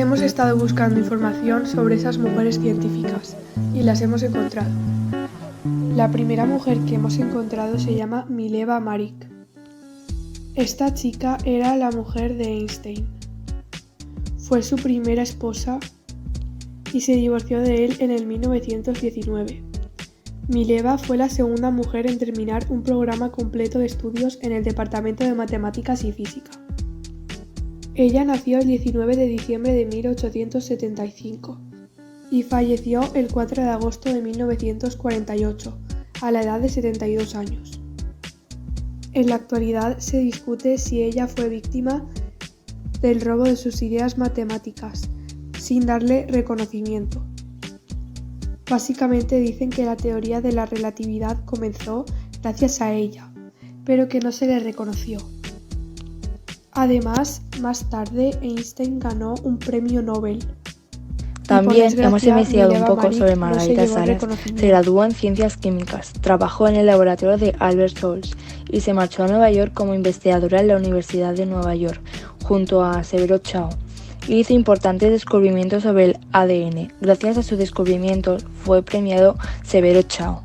Hemos estado buscando información sobre esas mujeres científicas y las hemos encontrado. La primera mujer que hemos encontrado se llama Mileva Maric. Esta chica era la mujer de Einstein. Fue su primera esposa y se divorció de él en el 1919. Mileva fue la segunda mujer en terminar un programa completo de estudios en el Departamento de Matemáticas y Física. Ella nació el 19 de diciembre de 1875 y falleció el 4 de agosto de 1948, a la edad de 72 años. En la actualidad se discute si ella fue víctima del robo de sus ideas matemáticas, sin darle reconocimiento. Básicamente dicen que la teoría de la relatividad comenzó gracias a ella, pero que no se le reconoció. Además, más tarde Einstein ganó un premio Nobel. También hemos investigado un poco sobre Margarita Salas. Se graduó en Ciencias Químicas, trabajó en el laboratorio de Albert Schultz y se marchó a Nueva York como investigadora en la Universidad de Nueva York, junto a Severo Ochoa. Hizo importantes descubrimientos sobre el ADN. Gracias a sus descubrimientos fue premiado Severo Ochoa.